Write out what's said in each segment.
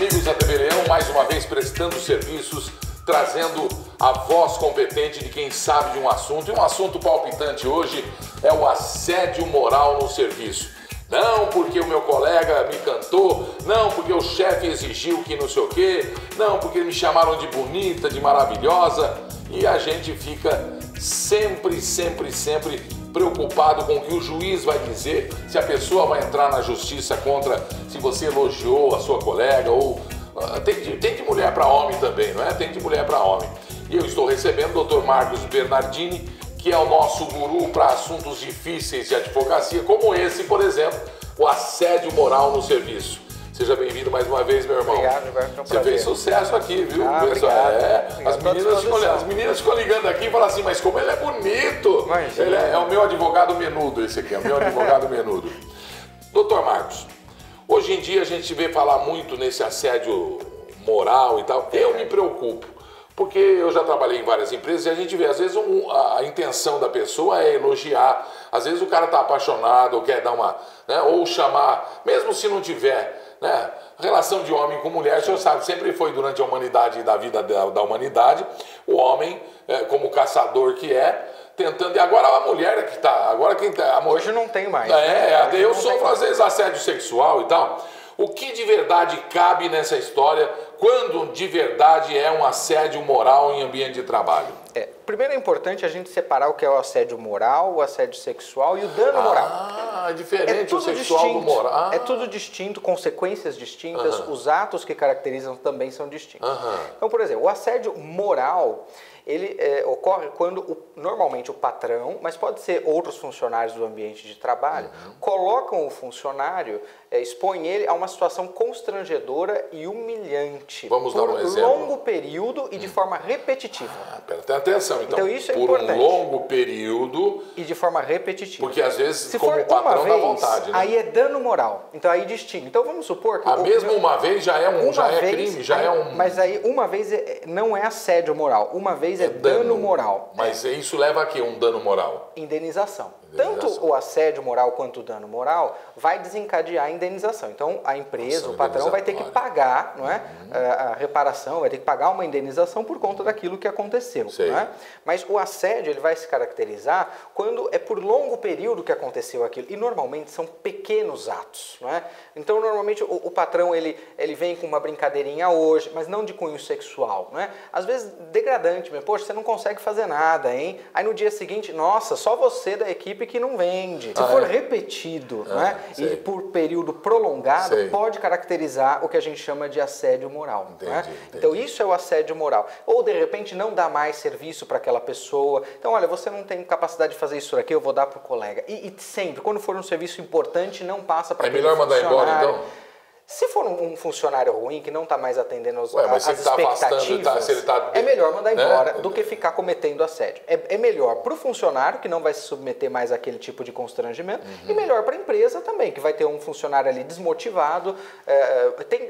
amigos da TV Leão, mais uma vez prestando serviços, trazendo a voz competente de quem sabe de um assunto. E um assunto palpitante hoje é o assédio moral no serviço. Não porque o meu colega me cantou, não porque o chefe exigiu que não sei o quê, não porque me chamaram de bonita, de maravilhosa. E a gente fica sempre preocupado com o que o juiz vai dizer, se a pessoa vai entrar na justiça contra, se você elogiou a sua colega, ou tem de mulher para homem também, não é? Tem de mulher para homem. E eu estou recebendo o Dr. Marcos Bernardini, que é o nosso guru para assuntos difíceis de advocacia, como esse, por exemplo, o assédio moral no serviço. Seja bem-vindo mais uma vez, meu irmão. Obrigado, Gilberto. Você fez sucesso aqui, viu? As meninas ficam ligando aqui e falam assim, mas como ele é bonito! Ele é o meu advogado menudo, esse aqui, é o meu advogado menudo. Doutor Marcos, hoje em dia a gente vê falar muito nesse assédio moral e tal. Eu me preocupo, porque eu já trabalhei em várias empresas e a gente vê, às vezes, a intenção da pessoa é elogiar, às vezes o cara está apaixonado ou quer dar uma, né, ou chamar, mesmo se não tiver, né, relação de homem com mulher, o senhor sabe, sempre foi durante a humanidade, da vida da humanidade, o homem, como caçador que é, tentando, e agora a mulher é que está, agora quem tá, hoje não tem mais. Eu sofro às vezes assédio sexual e tal. O que de verdade cabe nessa história quando de verdade é um assédio moral em ambiente de trabalho? Primeiro é importante a gente separar o que é o assédio moral, o assédio sexual e o dano moral. É diferente o sexual do moral. É tudo distinto, consequências distintas, os atos que caracterizam também são distintos. Então, por exemplo, o assédio moral, ele ocorre quando normalmente o patrão, mas pode ser outros funcionários do ambiente de trabalho, colocam o funcionário, expõem ele a uma situação constrangedora e humilhante. Vamos dar um exemplo. Por um longo período e de forma repetitiva. Presta atenção, então. Isso é por importante. Um longo período. E de forma repetitiva. Porque às vezes, se como for patrão, uma dá vez, vontade, né? aí é dano moral. Então aí distingue. Então vamos supor que... Uma vez já é crime, já aí, é um... Mas aí uma vez não é assédio moral, uma vez é dano moral. Mas isso leva a quê? Um dano moral? Indenização. Tanto o assédio moral quanto o dano moral vai desencadear a indenização. Então a empresa, o patrão vai ter que pagar, não é? A reparação, vai ter que pagar uma indenização por conta daquilo que aconteceu. Não é? Mas o assédio ele vai se caracterizar quando é por longo período que aconteceu aquilo. E normalmente são pequenos atos. Não é? Então normalmente o patrão ele vem com uma brincadeirinha hoje, mas não de cunho sexual. Não é? Às vezes degradante, mas, poxa, você não consegue fazer nada, hein? Aí no dia seguinte, nossa, só você da equipe que não vende. Se for repetido, né, e por período prolongado, pode caracterizar o que a gente chama de assédio moral. Entendi. Então isso é o assédio moral. Ou de repente não dá mais serviço para aquela pessoa. Então olha, você não tem capacidade de fazer isso aqui, eu vou dar para o colega. E sempre, quando for um serviço importante, não passa para aquele funcionário. É melhor mandar embora então? Se for um funcionário ruim que não está mais atendendo as expectativas, é melhor mandar embora do que ficar cometendo assédio. É melhor para o funcionário, que não vai se submeter mais àquele tipo de constrangimento, e melhor para a empresa também, que vai ter um funcionário ali desmotivado.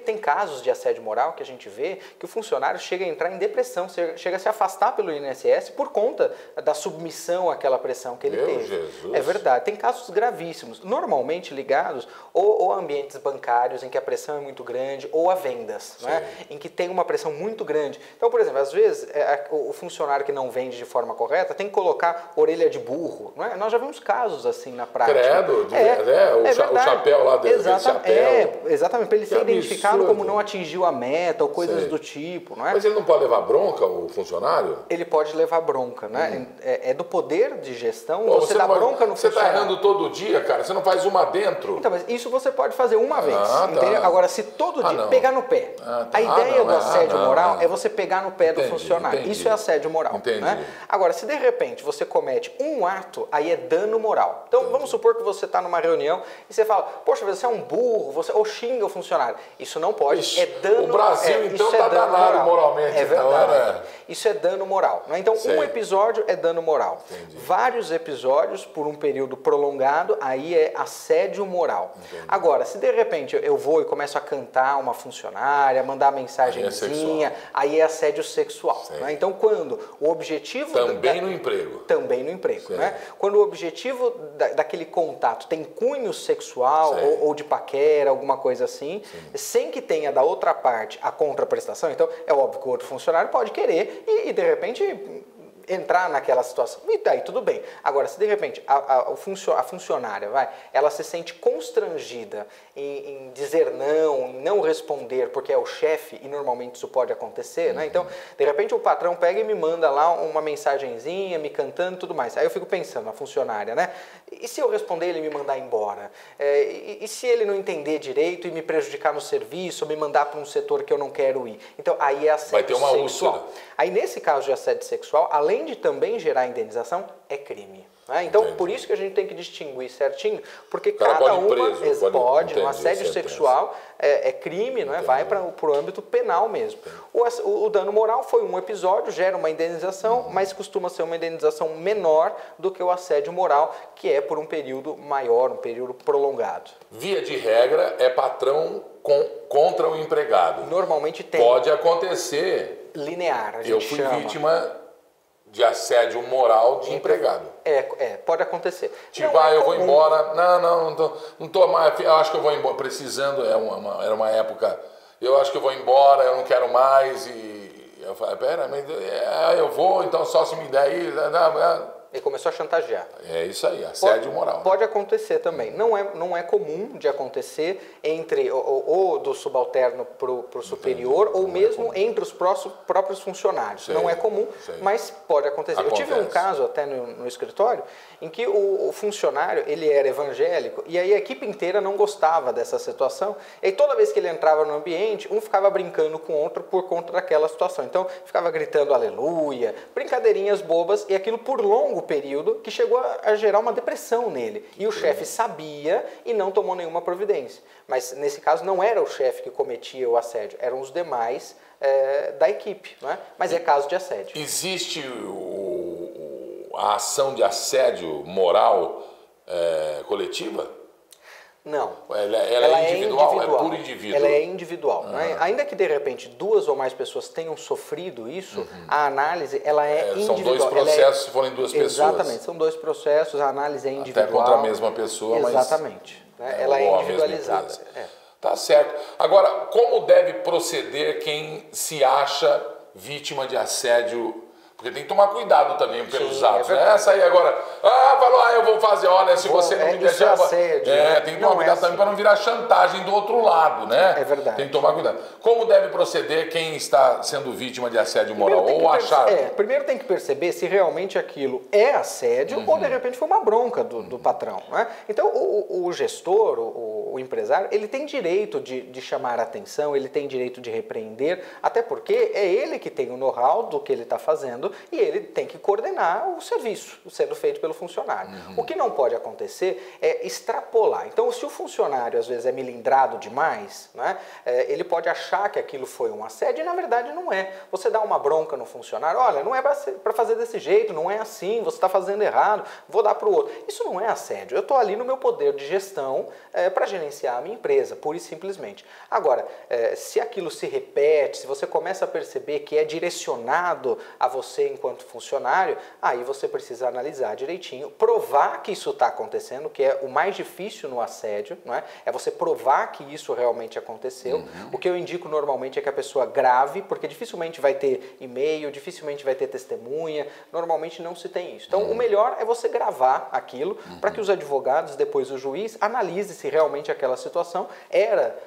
Tem casos de assédio moral que a gente vê que o funcionário chega a entrar em depressão, chega a se afastar pelo INSS por conta da submissão àquela pressão que ele teve. Jesus. É verdade. Tem casos gravíssimos, normalmente ligados ou a ambientes bancários em que a pressão é muito grande, ou a vendas, né? Em que tem uma pressão muito grande. Então, por exemplo, às vezes o funcionário que não vende de forma correta tem que colocar orelha de burro, não é? Nós já vimos casos assim na prática. Credo, o chapéu lá dentro. Exatamente, para ele ser identificado como não atingiu a meta ou coisas do tipo, não é? Mas ele não pode levar bronca, o funcionário? Ele pode levar bronca, né? É do poder de gestão. Você dá bronca no funcionário. Você está errando todo dia, cara, você não faz uma dentro. Então, mas isso você pode fazer uma vez, entendeu? Agora, se todo dia pegar no pé, a ideia do assédio moral é você pegar no pé do funcionário. Isso é assédio moral. Né? Agora, se de repente você comete um ato, aí é dano moral. Então, vamos supor que você está numa reunião e você fala, poxa, você é um burro, ou xinga o funcionário. Isso não pode, é dano moral. O Brasil, então, está danado moralmente. É verdade. Isso é dano moral. Né? Então, um episódio é dano moral. Vários episódios, por um período prolongado, aí é assédio moral. Agora, se de repente eu vou e começam a cantar uma funcionária, mandar mensagenzinha, aí é assédio sexual. Né? Então, quando o objetivo... Também no emprego. Também no emprego. Né? Quando o objetivo daquele contato tem cunho sexual ou de paquera, alguma coisa assim, sem que tenha da outra parte a contraprestação, então é óbvio que o outro funcionário pode querer e de repente... entrar naquela situação, e daí tudo bem. Agora, se de repente a funcionária ela se sente constrangida em dizer não, em não responder, porque é o chefe, e normalmente isso pode acontecer, né? Então, de repente o patrão pega e me manda lá uma mensagenzinha, me cantando e tudo mais. Aí eu fico pensando, a funcionária, né? E se eu responder ele me mandar embora? E se ele não entender direito e me prejudicar no serviço, ou me mandar para um setor que eu não quero ir? Então, aí é assédio sexual. Úlcera. Aí, nesse caso de assédio sexual, além de também gerar indenização, é crime. Né? Então, por isso que a gente tem que distinguir certinho, porque cada uma pode, um assédio sexual é crime, não é? Vai para o âmbito penal mesmo. O dano moral foi um episódio, gera uma indenização, mas costuma ser uma indenização menor do que o assédio moral, que é por um período maior, um período prolongado. Via de regra, é patrão contra o empregado. Normalmente tem. Pode acontecer. Linear, a gente Eu fui vítima de assédio moral de empregado. Pode acontecer. Tipo, eu vou embora, não tô mais, eu acho que eu vou embora, precisando, era uma época, eu acho que eu vou embora, eu não quero mais, e eu falei, pera, mas eu vou, então só se me der aí, Ele começou a chantagear. É isso aí, assédio moral. Pode acontecer também. Não é comum de acontecer entre ou do subalterno para o superior, ou mesmo entre os próprios funcionários. Não é comum, mas pode acontecer. Eu tive um caso até no escritório em que o funcionário ele era evangélico e aí a equipe inteira não gostava dessa situação. E aí, toda vez que ele entrava no ambiente, um ficava brincando com o outro por conta daquela situação. Então, ficava gritando aleluia, brincadeirinhas bobas, e aquilo por longo período que chegou a gerar uma depressão nele. E o chefe sabia e não tomou nenhuma providência. Mas nesse caso não era o chefe que cometia o assédio, eram os demais da equipe, não é? Mas é caso de assédio. Existe a ação de assédio moral coletiva? Não. Ela é individual, é por indivíduo. Ela é individual. Né? Ainda que, de repente, 2 ou mais pessoas tenham sofrido isso, a análise ela é individual. São 2 processos se forem 2 pessoas. Exatamente, são 2 processos, a análise é individual. Até contra a mesma pessoa, Exatamente. Né? Ela é individualizada. Tá certo. Agora, como deve proceder quem se acha vítima de assédio? Porque tem que tomar cuidado também pelos atos, né? Essa aí agora, falou, eu vou fazer, olha, se você não me deixar... tem que tomar cuidado também para não virar chantagem do outro lado, né? É verdade. Tem que tomar cuidado. Como deve proceder quem está sendo vítima de assédio moral? Primeiro tem que perceber se realmente aquilo é assédio ou de repente foi uma bronca do patrão, né? Então, o gestor, o empresário, ele tem direito de chamar a atenção, ele tem direito de repreender, até porque é ele que tem o know-how do que ele está fazendo, e ele tem que coordenar o serviço sendo feito pelo funcionário. O que não pode acontecer é extrapolar. Então, se o funcionário às vezes é melindrado demais, né, ele pode achar que aquilo foi um assédio e na verdade não é. Você dá uma bronca no funcionário, olha, não é para fazer desse jeito, não é assim, você está fazendo errado, vou dar para o outro. Isso não é assédio. Eu estou ali no meu poder de gestão para gerenciar a minha empresa, pura e simplesmente. Agora, se aquilo se repete, se você começa a perceber que é direcionado a você enquanto funcionário, aí você precisa analisar direitinho, provar que isso está acontecendo, que é o mais difícil no assédio, não é? É você provar que isso realmente aconteceu. O que eu indico normalmente é que a pessoa grave, porque dificilmente vai ter e-mail, dificilmente vai ter testemunha, normalmente não se tem isso. Então, o melhor é você gravar aquilo para que os advogados, depois o juiz, analise se realmente aquela situação era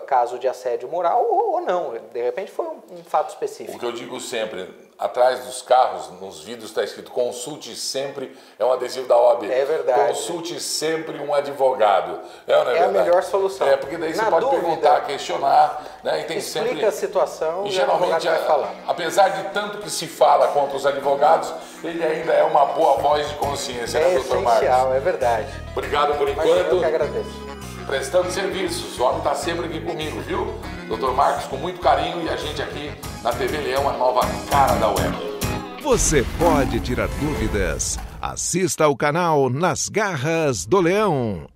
caso de assédio moral ou não. De repente foi um fato específico. O que eu digo sempre, atrás dos carros, nos vidros está escrito consulte sempre, é um adesivo da OAB. É verdade. Consulte sempre um advogado. Não é verdade? A melhor solução. Porque daí você pode perguntar, questionar, né? E tem explica sempre... a situação e geralmente, vai falar. Apesar de tanto que se fala contra os advogados, ele ainda é uma boa voz de consciência, né, doutor Marcos? É essencial, é verdade. Obrigado por enquanto. Eu que agradeço. Prestando serviços. O homem está sempre aqui comigo, viu? Dr. Marcos, com muito carinho, e a gente aqui na TV Leão, a nova cara da web. Você pode tirar dúvidas. Assista ao canal Nas Garras do Leão.